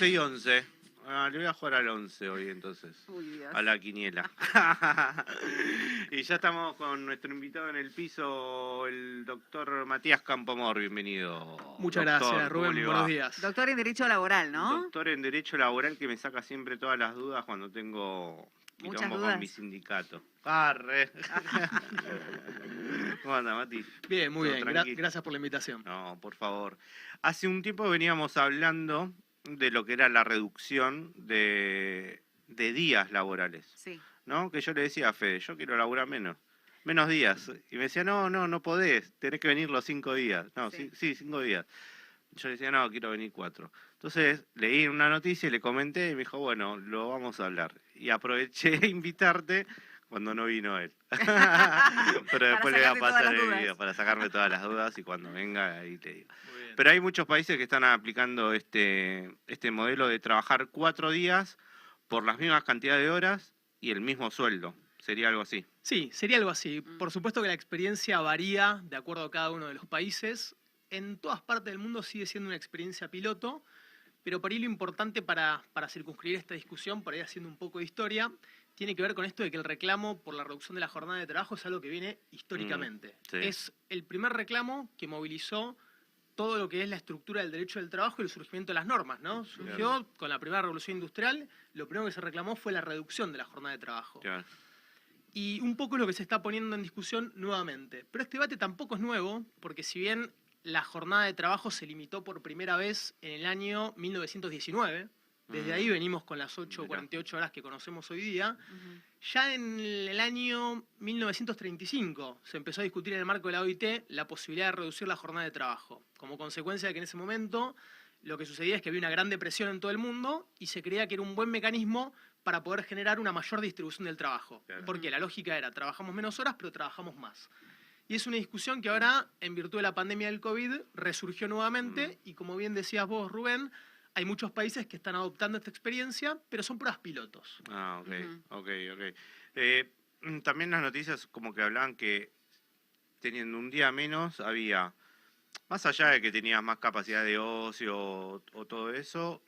11:11. Le voy a jugar al 11 hoy entonces. Uy, Dios. A la quiniela. Y ya estamos con nuestro invitado en el piso, el doctor Matías Campomor. Bienvenido. Muchas doctor. gracias, ¿Cómo Rubén. le Buenos va? días. Doctor en Derecho Laboral, ¿no? Doctor en Derecho Laboral, que me saca siempre todas las dudas cuando tengo Muchas quilombo dudas. con mi sindicato. ¡Arre! ¿Cómo anda, Mati? Bien, muy ¿Todo bien. tranqui? Gracias por la invitación. No, por favor. Hace un tiempo veníamos hablando de lo que era la reducción de días laborales, Sí. ¿no? Que yo le decía a Fede, yo quiero laburar menos días. Y me decía, no podés, tenés que venir los 5 días. No, Sí. sí, 5 días. Yo le decía, no, quiero venir 4. Entonces leí una noticia y le comenté y me dijo, bueno, lo vamos a hablar. Y aproveché a invitarte cuando no vino él. Pero después le voy a sacarte todas pasar las el dudas. video para sacarme todas las dudas y cuando venga ahí te digo. Muy bien. Pero hay muchos países que están aplicando este modelo de trabajar 4 días por las mismas cantidades de horas y el mismo sueldo. Sería algo así. Sí, sería algo así. Por supuesto que la experiencia varía de acuerdo a cada uno de los países. En todas partes del mundo sigue siendo una experiencia piloto, pero por ahí lo importante para circunscribir esta discusión, por ahí haciendo un poco de historia, tiene que ver con esto de que el reclamo por la reducción de la jornada de trabajo es algo que viene históricamente. Sí. Es el primer reclamo que movilizó todo lo que es la estructura del derecho del trabajo y el surgimiento de las normas, ¿no? Surgió con la primera revolución industrial, lo primero que se reclamó fue la reducción de la jornada de trabajo. Ya. Y un poco es lo que se está poniendo en discusión nuevamente. Pero este debate tampoco es nuevo, porque si bien la jornada de trabajo se limitó por primera vez en el año 1919, desde ahí venimos con las 8 o 48 horas que conocemos hoy día. Ya en el año 1935 se empezó a discutir en el marco de la OIT la posibilidad de reducir la jornada de trabajo, como consecuencia de que en ese momento lo que sucedía es que había una gran depresión en todo el mundo y se creía que era un buen mecanismo para poder generar una mayor distribución del trabajo. Claro. Porque la lógica era, trabajamos menos horas, pero trabajamos más. Y es una discusión que ahora, en virtud de la pandemia del COVID, resurgió nuevamente y como bien decías vos, Rubén, hay muchos países que están adoptando esta experiencia, pero son pruebas pilotos. Ah, ok. También las noticias como que hablaban que teniendo un día menos había, más allá de que tenías más capacidad de ocio o todo eso,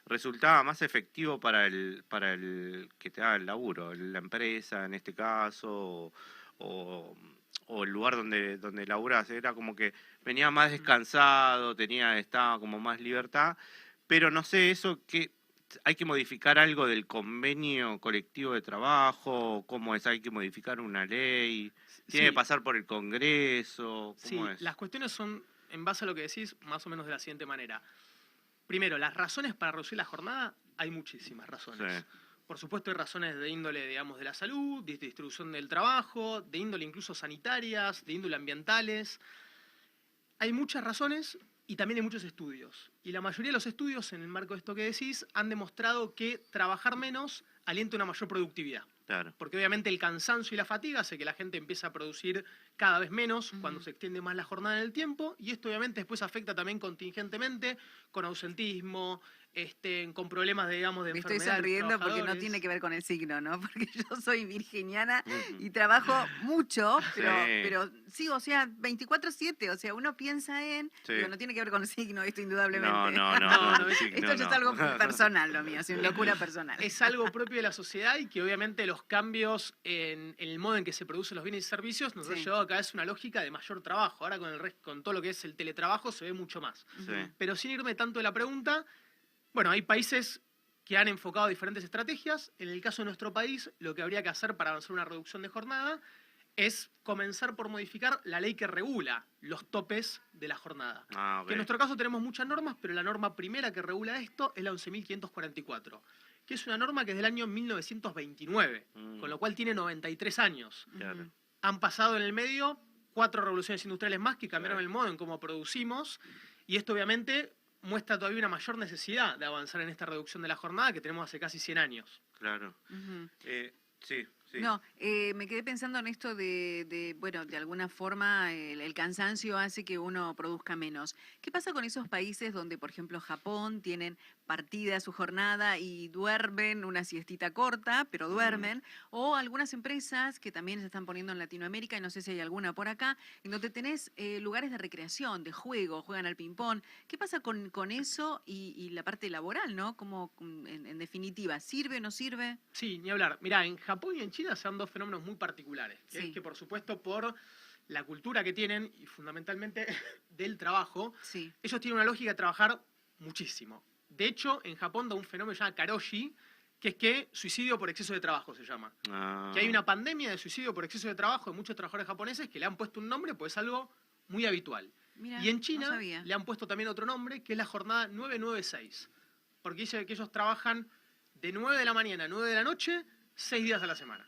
resultaba más efectivo para el que te haga el laburo, la empresa en este caso, o el lugar donde laburás. Era como que venía más descansado, estaba como más libertad, pero no sé, eso que hay que modificar algo del convenio colectivo de trabajo, ¿cómo es? Hay que modificar una ley, tiene que pasar por el Congreso, ¿cómo Sí, es? las cuestiones son, en base a lo que decís, más o menos de la siguiente manera. Primero, las razones para reducir la jornada, hay muchísimas razones. Sí. Por supuesto hay razones de índole, digamos, de la salud, de distribución del trabajo, de índole incluso sanitarias, de índole ambientales. Hay muchas razones y también hay muchos estudios. Y la mayoría de los estudios, en el marco de esto que decís, han demostrado que trabajar menos alienta una mayor productividad. Claro. Porque obviamente el cansancio y la fatiga hace que la gente empiece a producir cada vez menos cuando se extiende más la jornada en el tiempo, y esto obviamente después afecta también contingentemente con ausentismo, con problemas de, digamos, de Me estoy enfermedad de los sonriendo porque no trabajadores. tiene que ver con el signo, ¿no? Porque yo soy virginiana y trabajo mucho, pero sí, o sea, 24/7, o sea, uno piensa en... Sí. Digo, no tiene que ver con el signo esto, indudablemente. No, Esto ya es algo personal, lo mío, es una locura personal. Es algo propio de la sociedad y que obviamente los cambios en el modo en que se producen los bienes y servicios nos ha llevado a cada vez una lógica de mayor trabajo. Ahora con todo lo que es el teletrabajo se ve mucho más. Sí. Pero sin irme tanto de la pregunta, bueno, hay países que han enfocado diferentes estrategias. En el caso de nuestro país, lo que habría que hacer para avanzar una reducción de jornada es comenzar por modificar la ley que regula los topes de la jornada. Ah, ok. Que en nuestro caso tenemos muchas normas, pero la norma primera que regula esto es la 11.544, que es una norma que es del año 1929, con lo cual tiene 93 años. Claro. Han pasado en el medio 4 revoluciones industriales más que cambiaron el modo en cómo producimos, y esto obviamente muestra todavía una mayor necesidad de avanzar en esta reducción de la jornada que tenemos hace casi 100 años. Claro. Sí, Sí. No, me quedé pensando en esto bueno, de alguna forma el cansancio hace que uno produzca menos. ¿Qué pasa con esos países donde, por ejemplo, Japón tienen partida su jornada y duermen una siestita corta, pero duermen? O algunas empresas que también se están poniendo en Latinoamérica, y no sé si hay alguna por acá, en donde tenés lugares de recreación, de juego, juegan al ping-pong. ¿Qué pasa con eso y la parte laboral, ¿no? Como, en definitiva, ¿sirve o no sirve? Sí, ni hablar. Mirá, en Japón y en China se dan dos fenómenos muy particulares. Que Sí. es que, por supuesto, por la cultura que tienen y fundamentalmente del trabajo, Sí. ellos tienen una lógica de trabajar muchísimo. De hecho, en Japón da un fenómeno llamado karoshi, que es que suicidio por exceso de trabajo se llama. Ah, Que hay una pandemia de suicidio por exceso de trabajo de muchos trabajadores japoneses que le han puesto un nombre, pues es algo muy habitual. Mira, Y en no China sabía. le han puesto también otro nombre, que es la jornada 996. Porque dice que ellos trabajan de 9 de la mañana a 9 de la noche, 6 días a la semana.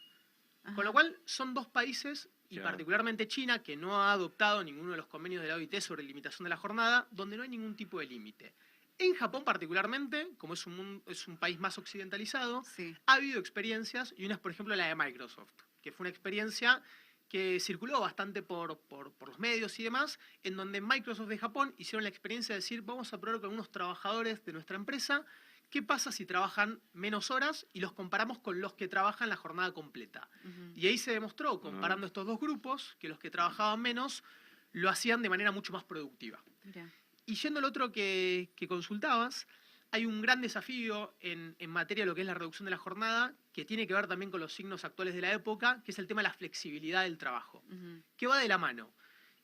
Ajá. Con lo cual, son dos países, y Ya. particularmente China, que no ha adoptado ninguno de los convenios de la OIT sobre limitación de la jornada, donde no hay ningún tipo de límite. En Japón particularmente, como es un país más occidentalizado, Sí. ha habido experiencias, y una es, por ejemplo, la de Microsoft, que fue una experiencia que circuló bastante por los medios y demás, en donde Microsoft de Japón hicieron la experiencia de decir, vamos a probar con algunos trabajadores de nuestra empresa, ¿qué pasa si trabajan menos horas y los comparamos con los que trabajan la jornada completa? Ujú. Y ahí se demostró, comparando estos dos grupos, que los que trabajaban menos lo hacían de manera mucho más productiva. Mira. Y yendo al otro que consultabas, hay un gran desafío en materia de lo que es la reducción de la jornada, que tiene que ver también con los signos actuales de la época, que es el tema de la flexibilidad del trabajo, Ujú. que va de la mano.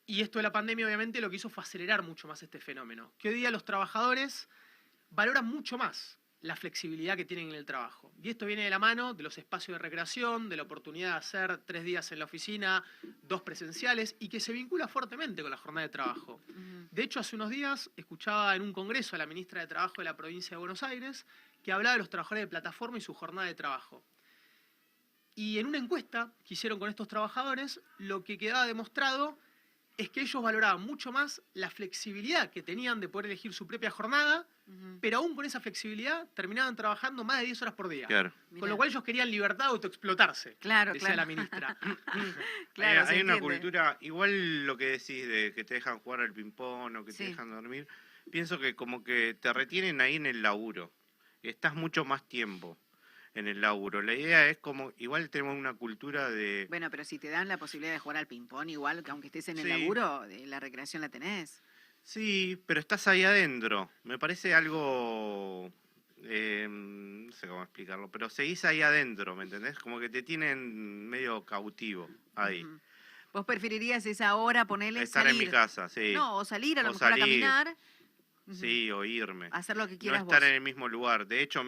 Y esto de la pandemia obviamente lo que hizo fue acelerar mucho más este fenómeno, que hoy día los trabajadores valoran mucho más la flexibilidad que tienen en el trabajo. Y esto viene de la mano de los espacios de recreación, de la oportunidad de hacer 3 días en la oficina, 2 presenciales, y que se vincula fuertemente con la jornada de trabajo. Ujú. De hecho, hace unos días escuchaba en un congreso a la ministra de Trabajo de la provincia de Buenos Aires que hablaba de los trabajadores de plataforma y su jornada de trabajo. Y en una encuesta que hicieron con estos trabajadores, lo que quedaba demostrado es que ellos valoraban mucho más la flexibilidad que tenían de poder elegir su propia jornada, Ujú. pero aún con esa flexibilidad terminaban trabajando más de 10 horas por día. claro. Mirá. Con lo cual ellos querían libertad de autoexplotarse, Claro, decía claro. la ministra. Claro, se Hay una entiende. cultura, igual lo que decís de que te dejan jugar al ping-pong o que Sí. te dejan dormir, pienso que como que te retienen ahí en el laburo. Estás mucho más tiempo en el laburo. La idea es como, igual tenemos una cultura de... Bueno, pero si te dan la posibilidad de jugar al ping-pong, igual que aunque estés en el Sí. laburo, la recreación la tenés. Sí, pero estás ahí adentro. Me parece algo... no sé cómo explicarlo, pero seguís ahí adentro, ¿me entendés? Como que te tienen medio cautivo ahí. Ujú. ¿Vos preferirías esa hora ponerle Estar salir? en mi casa, sí. No, o salir a lo O mejor salir. a caminar. Ujú. Sí, o irme. Hacer lo que No quieras estar vos. en el mismo lugar. De hecho,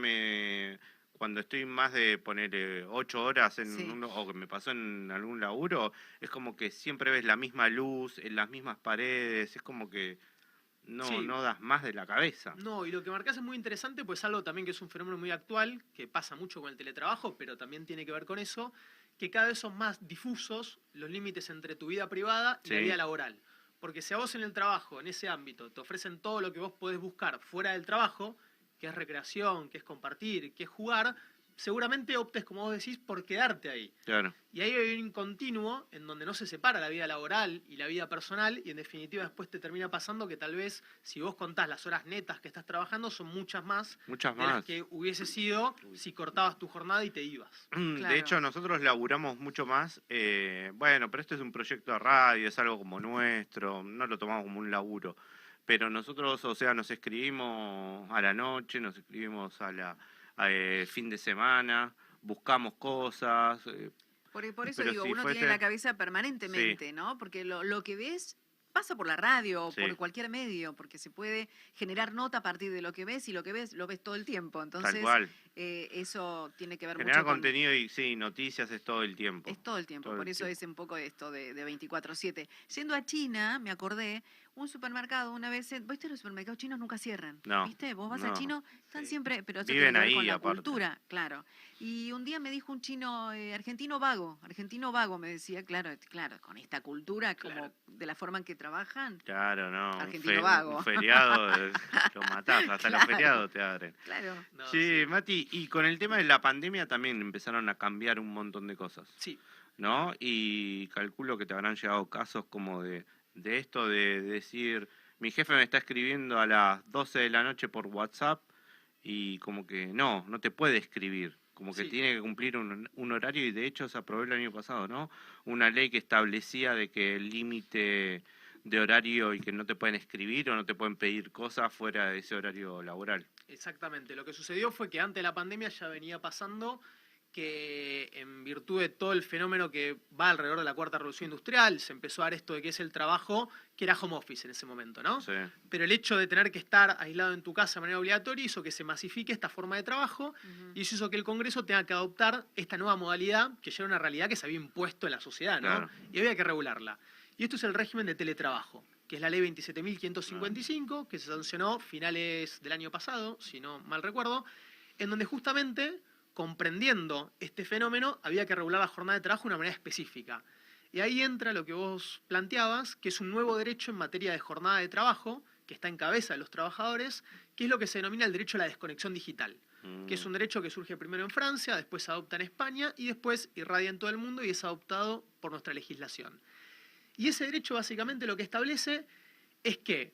cuando estoy más de poner 8 horas en Sí. uno, o que me pasó en algún laburo, es como que siempre ves la misma luz, en las mismas paredes, es como que Sí. no das más de la cabeza. No, y lo que marcás es muy interesante, pues algo también que es un fenómeno muy actual, que pasa mucho con el teletrabajo, pero también tiene que ver con eso, que cada vez son más difusos los límites entre tu vida privada y la Sí. vida laboral. Porque si a vos en el trabajo, en ese ámbito, te ofrecen todo lo que vos podés buscar fuera del trabajo, que es recreación, que es compartir, que es jugar, seguramente optes, como vos decís, por quedarte ahí. Claro. Y ahí hay un continuo en donde no se separa la vida laboral y la vida personal, y en definitiva después te termina pasando que tal vez si vos contás las horas netas que estás trabajando son muchas más Muchas de las más. que hubiese sido si cortabas tu jornada y te ibas. Claro. De hecho, nosotros laburamos mucho más. Bueno, pero este es un proyecto de radio, es algo como nuestro, no lo tomamos como un laburo. Pero nosotros, o sea, nos escribimos a la noche, nos escribimos fin de semana, buscamos cosas. Por eso Pero digo, si uno fuese- tiene la cabeza permanentemente, ¿no? Porque lo que ves pasa por la radio o Sí. por cualquier medio, porque se puede generar nota a partir de lo que ves y lo que ves lo ves todo el tiempo. Tal Entonces, cual. eso tiene que ver Generar mucho con... contenido y sí, noticias es todo el tiempo. Es todo el tiempo, Todo el por eso tiempo. es un poco esto de 24/7. Yendo a China, me acordé, un supermercado una vez, ¿viste? Los supermercados chinos nunca cierran, No, ¿viste? Vos vas a no. chino, están Sí. siempre, pero eso Viven tiene que ver ahí, con la aparte. cultura, claro. Y un día me dijo un chino, argentino vago, me decía, claro, con esta cultura, como Claro. de la forma en que trabajan, Claro, no. Argentino vago. Un feriado lo matás, hasta los Claro. feriados te abren. claro. No, Sí, sí. Mati, Sí, y con el tema de la pandemia también empezaron a cambiar un montón de cosas, Sí, ¿no? Y calculo que te habrán llegado casos como de esto de decir, mi jefe me está escribiendo a las 12 de la noche por WhatsApp y como que no te puede escribir, como que sí. tiene que cumplir un horario y de hecho se aprobó el año pasado, ¿no? Una ley que establecía de que el límite de horario y que no te pueden escribir o no te pueden pedir cosas fuera de ese horario laboral. Exactamente. Lo que sucedió fue que antes de la pandemia ya venía pasando que en virtud de todo el fenómeno que va alrededor de la cuarta revolución industrial, se empezó a dar esto de que es el trabajo, que era home office en ese momento, ¿no? Sí. Pero el hecho de tener que estar aislado en tu casa de manera obligatoria hizo que se masifique esta forma de trabajo Ujú. y eso hizo que el Congreso tenga que adoptar esta nueva modalidad que ya era una realidad que se había impuesto en la sociedad, ¿no? Claro. Y había que regularla. Y esto es el régimen de teletrabajo, que es la ley 27.555, que se sancionó finales del año pasado, si no mal recuerdo, en donde justamente, comprendiendo este fenómeno, había que regular la jornada de trabajo de una manera específica. Y ahí entra lo que vos planteabas, que es un nuevo derecho en materia de jornada de trabajo, que está en cabeza de los trabajadores, que es lo que se denomina el derecho a la desconexión digital, que es un derecho que surge primero en Francia, después se adopta en España y después irradia en todo el mundo y es adoptado por nuestra legislación. Y ese derecho básicamente lo que establece es que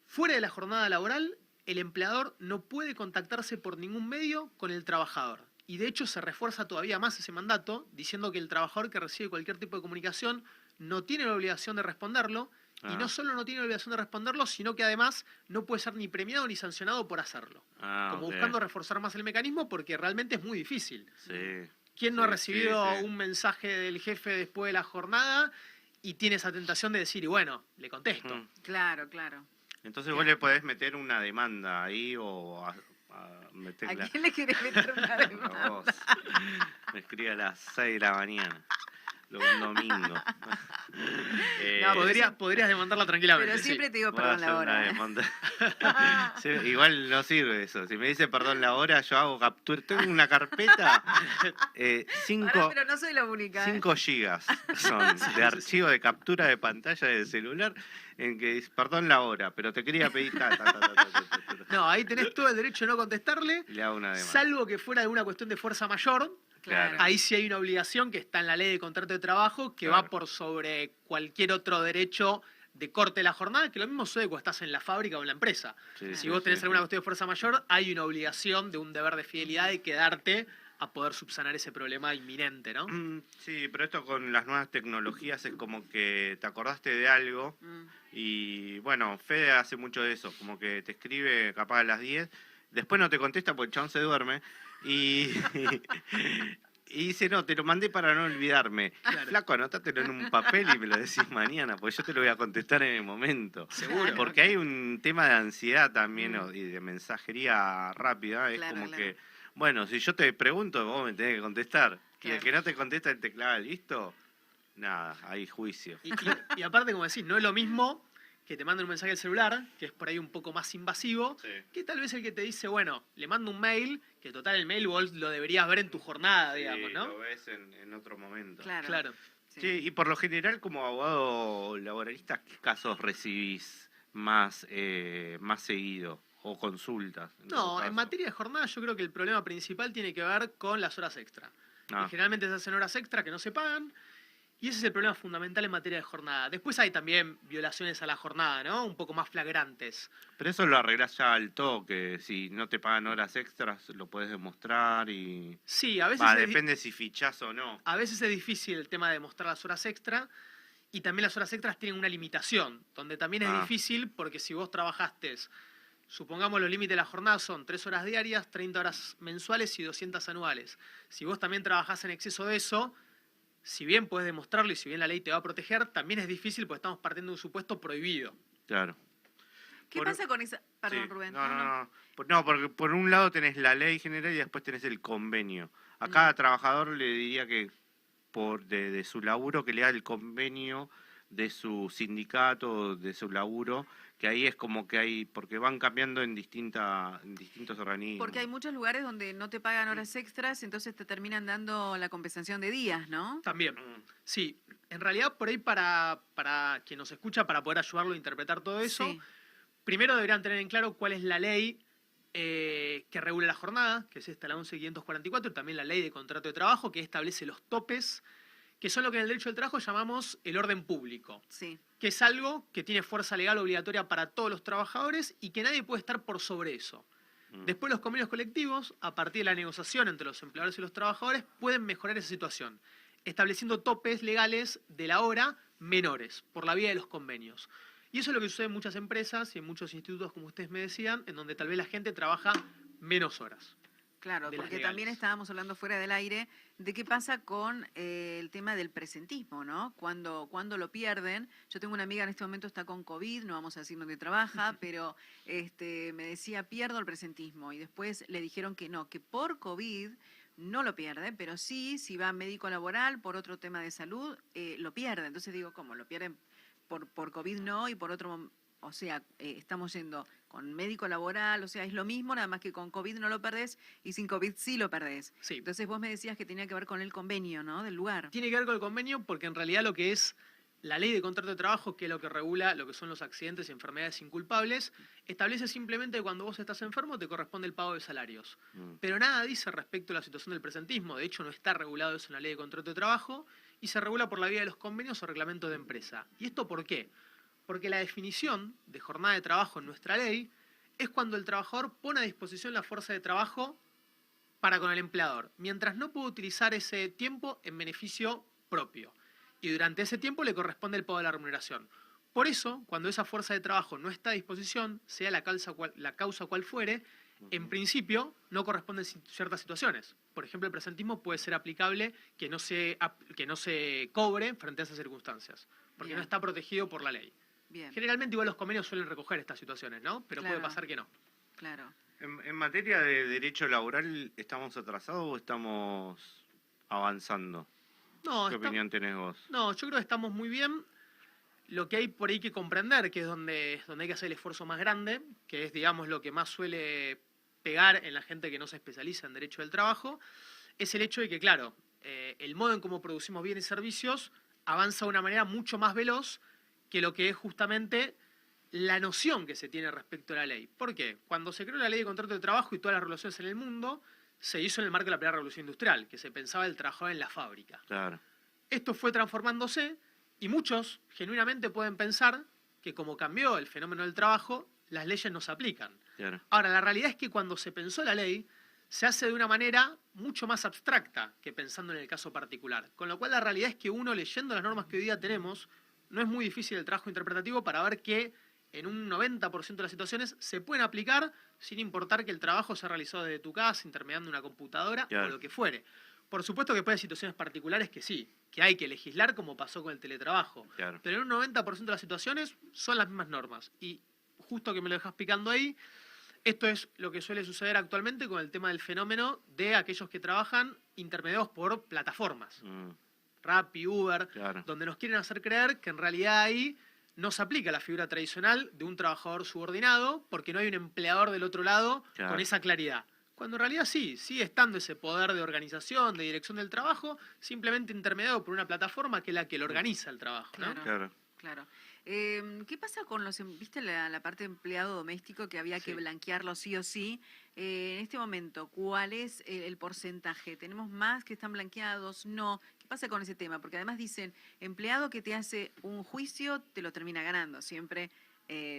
fuera de la jornada laboral, el empleador no puede contactarse por ningún medio con el trabajador. Y de hecho se refuerza todavía más ese mandato, diciendo que el trabajador que recibe cualquier tipo de comunicación no tiene la obligación de responderlo, y no solo no tiene la obligación de responderlo, sino que además no puede ser ni premiado ni sancionado por hacerlo. Como Ok. buscando reforzar más el mecanismo, porque realmente es muy difícil. Sí. ¿Quién no ha Sí, recibido sí. un mensaje del jefe después de la jornada y tiene esa tentación de decir, y bueno, le contesto? Ujú. Claro, claro. Entonces vos le podés meter una demanda ahí o a ¿A meterla. quién le querés meter una A demanda? vos. Me escribe a las 6 de la mañana. Un domingo. No, pero Podrías demandarla tranquilamente. Pero sí. siempre te digo Voy a perdón hacer la una hora. demanda. Sí, igual no sirve eso. Si me dice perdón la hora, yo hago captura. Tengo una carpeta, Pará, 5 pero no soy la única. 5 gigas son de archivo de captura de pantalla del celular en que dice perdón la hora, pero te quería pedir No, ahí tenés todo el derecho de no contestarle, y le hago una demanda. salvo que fuera de una cuestión de fuerza mayor. Claro. Ahí sí hay una obligación que está en la ley de contrato de trabajo que Claro. va por sobre cualquier otro derecho de corte de la jornada, que lo mismo sucede cuando estás en la fábrica o en la empresa. Sí, Si sí, vos tenés sí, alguna sí. cuestión de fuerza mayor, hay una obligación de un deber de fidelidad de quedarte a poder subsanar ese problema inminente, ¿no? Sí, pero esto con las nuevas tecnologías es como que te acordaste de algo Mm. y bueno, Fede hace mucho de eso, como que te escribe capaz a las 10, después no te contesta porque el chabón se duerme y, y dice, no, te lo mandé para no olvidarme. Claro. Flaco, anótatelo en un papel y me lo decís mañana, porque yo te lo voy a contestar en el momento. Seguro. Porque hay un tema de ansiedad también y de mensajería rápida, es Claro, como claro. que, bueno, si yo te pregunto, vos me tenés que contestar. Y el Claro. que no te contesta el teclado, listo, nada, hay juicio. Y aparte, como decís, no es lo mismo que te manden un mensaje al celular, que es por ahí un poco más invasivo, Sí. que tal vez el que te dice, bueno, le mando un mail, que total el mail vos lo deberías ver en tu jornada, digamos, Sí, ¿no? lo ves en otro momento. Claro. Claro. Sí. Sí, y por lo general, como abogado laboralista, ¿qué casos recibís más seguido? ¿O consultas? En todo No, en caso? materia de jornada yo creo que el problema principal tiene que ver con las horas extra. Ah, Y generalmente se hacen horas extra que no se pagan, y ese es el problema fundamental en materia de jornada. Después hay también violaciones a la jornada, ¿no? Un poco más flagrantes. pero eso lo arreglás ya al toque. Si no te pagan horas extras, lo puedes demostrar y... Sí, a veces, depende si fichás o no. a veces es difícil el tema de demostrar las horas extra, y también las horas extras tienen una limitación, donde también es Ah. difícil porque si vos trabajaste, supongamos los límites de la jornada son 3 horas diarias, 30 horas mensuales y 200 anuales. Si vos también trabajás en exceso de eso, si bien podés demostrarlo y si bien la ley te va a proteger, también es difícil porque estamos partiendo de un supuesto prohibido. Claro. ¿Qué Por- pasa con esa...? Perdón, Sí. Rubén. No. No, porque por un lado tenés la ley general y después tenés el convenio. A cada trabajador le diría que de su laburo que lea el convenio de su sindicato, de su laburo, que ahí es como que hay, porque van cambiando en distintos organismos. Porque hay muchos lugares donde no te pagan horas extras, entonces te terminan dando la compensación de días, ¿no? También. Mm, Sí, en realidad por ahí para quien nos escucha, para poder ayudarlo a interpretar todo eso, Sí. primero deberían tener en claro cuál es la ley que regula la jornada, que es esta, la 11.544, y también la ley de contrato de trabajo, que establece los topes, que son lo que en el derecho del trabajo llamamos el orden público, Sí, que es algo que tiene fuerza legal obligatoria para todos los trabajadores y que nadie puede estar por sobre eso. Después los convenios colectivos, a partir de la negociación entre los empleadores y los trabajadores, pueden mejorar esa situación, estableciendo topes legales de la hora menores, por la vía de los convenios. Y eso es lo que sucede en muchas empresas y en muchos institutos, como ustedes me decían, en donde tal vez la gente trabaja menos horas. claro, De las porque también legales. estábamos hablando fuera del aire de qué pasa con el tema del presentismo, ¿no? Cuando lo pierden. Yo tengo una amiga en este momento está con COVID, no vamos a decir dónde trabaja, pero me decía, pierdo el presentismo. Y después le dijeron que no, que por COVID no lo pierde, pero sí, si va a médico laboral por otro tema de salud, lo pierde. Entonces digo, ¿cómo? ¿Lo pierden por COVID no y por otro? O sea, estamos yendo con médico laboral, o sea, es lo mismo, nada más que con COVID no lo perdés y sin COVID sí lo perdés. Sí. Entonces vos me decías que tenía que ver con el convenio, ¿no? Del lugar. Tiene que ver con el convenio porque en realidad lo que es la ley de contrato de trabajo, que es lo que regula lo que son los accidentes y enfermedades inculpables, establece simplemente que cuando vos estás enfermo te corresponde el pago de salarios. Pero nada dice respecto a la situación del presentismo. De hecho, no está regulado eso en la ley de contrato de trabajo y se regula por la vía de los convenios o reglamentos de empresa. ¿Y esto por qué? Porque la definición de jornada de trabajo en nuestra ley es cuando el trabajador pone a disposición la fuerza de trabajo para con el empleador, mientras no puede utilizar ese tiempo en beneficio propio. Y durante ese tiempo le corresponde el pago de la remuneración. Por eso, cuando esa fuerza de trabajo no está a disposición, sea la causa cual fuere, en principio no corresponden ciertas situaciones. Por ejemplo, el presentismo puede ser aplicable que no se cobre frente a esas circunstancias, porque Bien. no está protegido por la ley. Bien, Generalmente igual los convenios suelen recoger estas situaciones, ¿no? Pero puede Claro. pasar que no. claro. En materia de derecho laboral, ¿estamos atrasados o estamos avanzando? No, ¿Qué opinión tenés vos? No, yo creo que estamos muy bien. Lo que hay por ahí que comprender, que es donde hay que hacer el esfuerzo más grande, que es, digamos, lo que más suele pegar en la gente que no se especializa en derecho del trabajo, es el hecho de que, claro, el modo en cómo producimos bienes y servicios avanza de una manera mucho más veloz que lo que es justamente la noción que se tiene respecto a la ley. ¿Por qué? Cuando se creó la ley de contrato de trabajo y todas las regulaciones en el mundo, se hizo en el marco de la primera revolución industrial, que se pensaba el trabajador en la fábrica. Claro. Esto fue transformándose y muchos genuinamente pueden pensar que como cambió el fenómeno del trabajo, las leyes no se aplican. Claro. Ahora, la realidad es que cuando se pensó la ley, se hace de una manera mucho más abstracta que pensando en el caso particular. Con lo cual, la realidad es que uno, leyendo las normas que hoy día tenemos, no es muy difícil el trabajo interpretativo para ver que en un 90% de las situaciones se pueden aplicar sin importar que el trabajo sea realizado desde tu casa, intermediando una computadora Claro. o lo que fuere. Por supuesto que puede haber situaciones particulares que sí, que hay que legislar como pasó con el teletrabajo. Claro. Pero en un 90% de las situaciones son las mismas normas. Y justo que me lo dejas picando ahí, esto es lo que suele suceder actualmente con el tema del fenómeno de aquellos que trabajan intermediados por plataformas. Rappi, Uber, Claro. donde nos quieren hacer creer que en realidad ahí no se aplica la figura tradicional de un trabajador subordinado porque no hay un empleador del otro lado Claro. con esa claridad. Cuando en realidad sí, sigue estando ese poder de organización, de dirección del trabajo, simplemente intermediado por una plataforma que es la que lo organiza el trabajo, ¿no? Claro. Claro. Claro. ¿Qué pasa con viste la parte de empleado doméstico que había que Sí. blanquearlo sí o sí? En este momento, ¿cuál es el porcentaje? ¿Tenemos más que están blanqueados? No. ¿Qué pasa con ese tema? Porque además dicen, empleado que te hace un juicio, te lo termina ganando. Siempre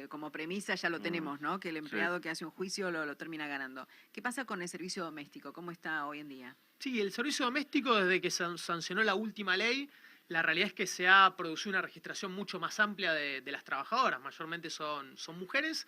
como premisa ya lo tenemos, ¿no? Que el empleado que hace un juicio lo termina ganando. ¿Qué pasa con el servicio doméstico? ¿Cómo está hoy en día? Sí, el servicio doméstico, desde que se sancionó la última ley, la realidad es que se ha producido una registración mucho más amplia de las trabajadoras, mayormente son mujeres.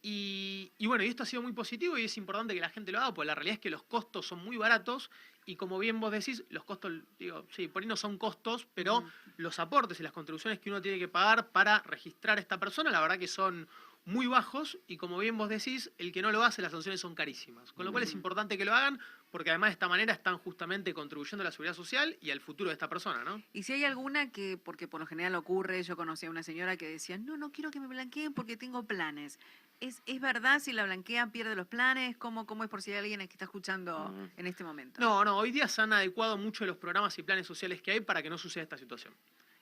Y bueno, y esto ha sido muy positivo y es importante que la gente lo haga, porque la realidad es que los costos son muy baratos y como bien vos decís, los costos, digo, sí, por ahí no son costos, pero los aportes y las contribuciones que uno tiene que pagar para registrar a esta persona, la verdad que son muy bajos y como bien vos decís, el que no lo hace, las sanciones son carísimas. Con lo cual es importante que lo hagan porque además de esta manera están justamente contribuyendo a la seguridad social y al futuro de esta persona, ¿no? Y si hay alguna que, porque por lo general ocurre, yo conocí a una señora que decía, no quiero que me blanqueen porque tengo planes. ¿Es verdad si la blanquean pierde los planes? ¿Cómo es por si hay alguien que está escuchando en este momento? No, hoy día se han adecuado mucho de los programas y planes sociales que hay para que no suceda esta situación.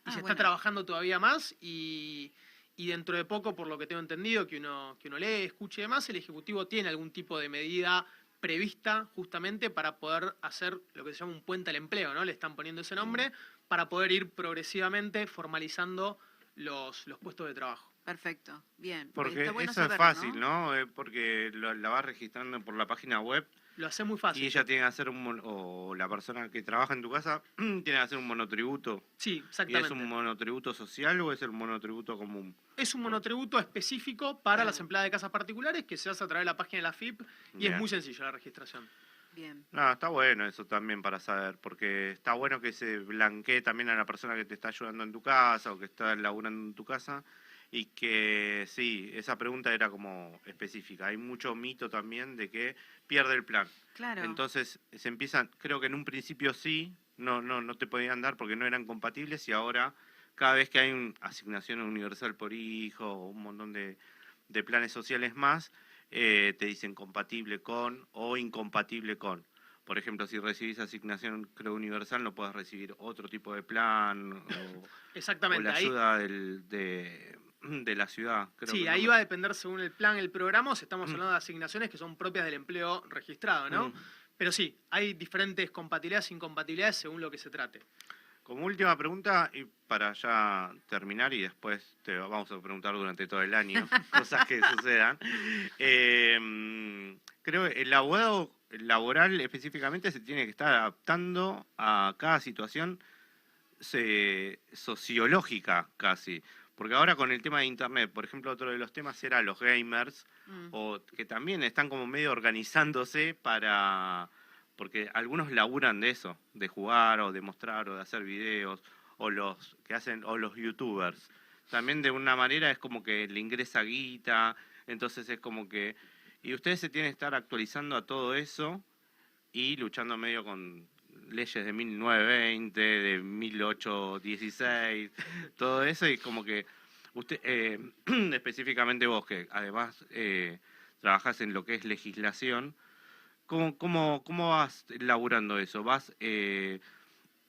Y se está bueno. trabajando todavía más y y dentro de poco, por lo que tengo entendido, que uno lee, escuche y demás, el Ejecutivo tiene algún tipo de medida prevista justamente para poder hacer lo que se llama un puente al empleo, ¿no? Le están poniendo ese nombre, para poder ir progresivamente formalizando los puestos de trabajo. Perfecto, bien. Porque Está bueno eso es saberlo, fácil, ¿no? Porque la vas registrando por la página web Lo hace muy fácil. y ella tiene que hacer o la persona que trabaja en tu casa tiene que hacer un monotributo. Sí, ¿Y es exactamente. un monotributo social o es el monotributo común? Es un monotributo específico para las empleadas de casas particulares que se hace a través de la página de la FIP y Bien. es muy sencillo la registración. Bien. No, está bueno eso también para saber, porque está bueno que se blanquee también a la persona que te está ayudando en tu casa o que está laburando en tu casa y que sí, esa pregunta era como específica. Hay mucho mito también de que pierde el plan. Claro. Entonces se empiezan, creo que en un principio sí, no te podían dar porque no eran compatibles y ahora cada vez que hay una asignación universal por hijo o un montón de planes sociales más, te dicen compatible con o incompatible con. Por ejemplo, si recibís asignación, creo, universal, no puedes recibir otro tipo de plan o Exactamente. la Ahí, ayuda de la ciudad. Creo sí, que ahí no va a depender según el plan, el programa, o si estamos Mm. hablando de asignaciones que son propias del empleo registrado, ¿no? Mm. Pero sí, hay diferentes compatibilidades e incompatibilidades según lo que se trate. Como última pregunta, y para ya terminar, y después te vamos a preguntar durante todo el año, cosas que sucedan. Creo que el abogado laboral específicamente se tiene que estar adaptando a cada situación sociológica casi. Porque ahora con el tema de internet, por ejemplo, otro de los temas era los gamers, o que también están como medio organizándose para, porque algunos laburan de eso, de jugar o de mostrar o de hacer videos, o los que hacen, o los youtubers. También de una manera es como que le ingresa guita, entonces es como que, y ustedes se tienen que estar actualizando a todo eso y luchando medio con leyes de 1920, de 1816, todo eso, y como que usted, específicamente vos, que además trabajás en lo que es legislación, ¿cómo vas laburando eso? ¿Vas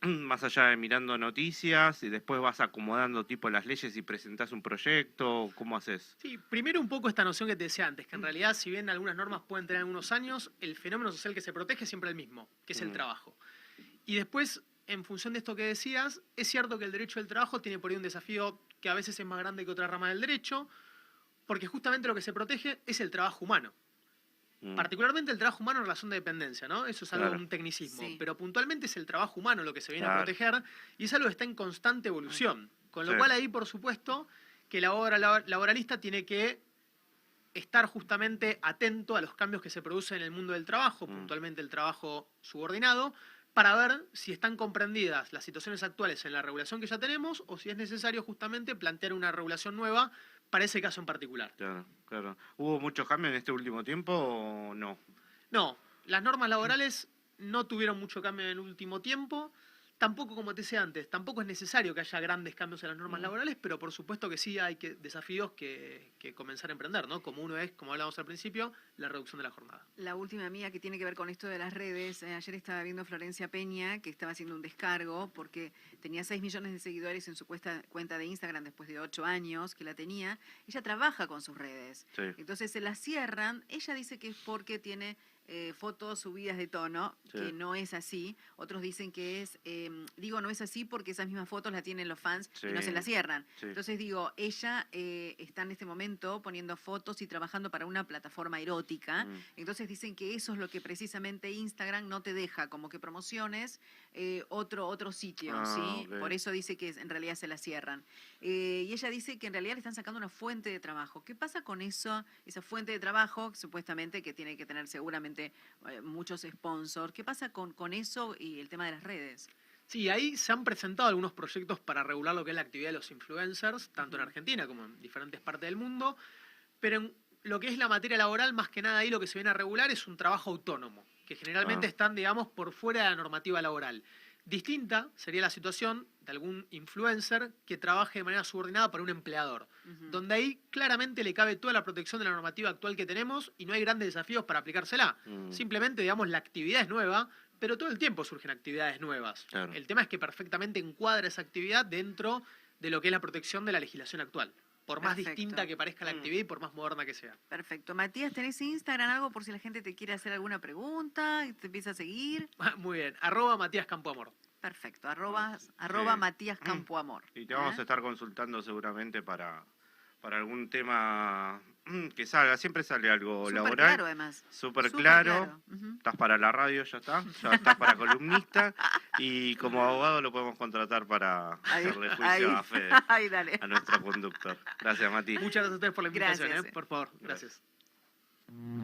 más allá de mirando noticias y después vas acomodando tipo las leyes y presentás un proyecto? ¿Cómo haces? Sí, primero un poco esta noción que te decía antes, que en realidad si bien algunas normas pueden tener algunos años, el fenómeno social que se protege es siempre el mismo, que es el trabajo. Y después, en función de esto que decías, es cierto que el derecho del trabajo tiene por ahí un desafío que a veces es más grande que otra rama del derecho, porque justamente lo que se protege es el trabajo humano. Particularmente el trabajo humano en relación de dependencia, ¿no? Eso es algo, Claro. un tecnicismo. Sí. Pero puntualmente es el trabajo humano lo que se viene a Claro. proteger y es algo que está en constante evolución. Con lo Sí. cual ahí, por supuesto, que la obra laboralista tiene que estar justamente atento a los cambios que se producen en el mundo del trabajo, puntualmente el trabajo subordinado, para ver si están comprendidas las situaciones actuales en la regulación que ya tenemos o si es necesario justamente plantear una regulación nueva para ese caso en particular. Claro, claro. ¿Hubo muchos cambios en este último tiempo o no? No, las normas laborales no tuvieron mucho cambio en el último tiempo. Tampoco, como te decía antes, tampoco es necesario que haya grandes cambios en las normas laborales, pero por supuesto que sí hay desafíos que comenzar a emprender, ¿no? Como uno es, como hablábamos al principio, la reducción de la jornada. La última mía que tiene que ver con esto de las redes. Ayer estaba viendo Florencia Peña que estaba haciendo un descargo porque tenía 6 millones de seguidores en su cuenta de Instagram después de 8 años que la tenía. Ella trabaja con sus redes. Sí. Entonces se las cierran. Ella dice que es porque tiene fotos subidas de tono, Sí. que no es así. Otros dicen que es, no es así porque esas mismas fotos las tienen los fans y no se Sí. las cierran. Sí. Entonces digo, ella está en este momento poniendo fotos y trabajando para una plataforma erótica. Entonces dicen que eso es lo que precisamente Instagram no te deja, como que promociones otro sitio, Ah, ¿sí? ok. Por eso dice que en realidad se la cierran. Y ella dice que en realidad le están sacando una fuente de trabajo. ¿Qué pasa con eso, esa fuente de trabajo, supuestamente que tiene que tener seguramente muchos sponsors? ¿Qué pasa con eso y el tema de las redes? Sí, ahí se han presentado algunos proyectos para regular lo que es la actividad de los influencers, tanto en Argentina como en diferentes partes del mundo, pero en lo que es la materia laboral, más que nada ahí lo que se viene a regular es un trabajo autónomo, que generalmente están, digamos, por fuera de la normativa laboral. Distinta sería la situación de algún influencer que trabaje de manera subordinada para un empleador, donde ahí claramente le cabe toda la protección de la normativa actual que tenemos y no hay grandes desafíos para aplicársela. Simplemente, digamos, la actividad es nueva, pero todo el tiempo surgen actividades nuevas. Claro. El tema es que perfectamente encuadra esa actividad dentro de lo que es la protección de la legislación actual. por más Perfecto. distinta que parezca la actividad y por más moderna que sea. Perfecto. Matías, ¿tenés Instagram algo por si la gente te quiere hacer alguna pregunta y te empieza a seguir? Muy bien, @Matías Campoamor. Perfecto. Sí. Arroba Matías Campoamor. Y te vamos a estar consultando seguramente para algún tema que salga. Siempre sale algo Súper laboral. claro, además. Súper Súper claro. Ujú. Estás para la radio, ya está. Ya estás para columnista. Y como abogado lo podemos contratar para hacerle juicio a Fede, Ahí, dale. a nuestro conductor. Gracias, Mati. Muchas gracias a ustedes por la invitación, Gracias. por favor, gracias.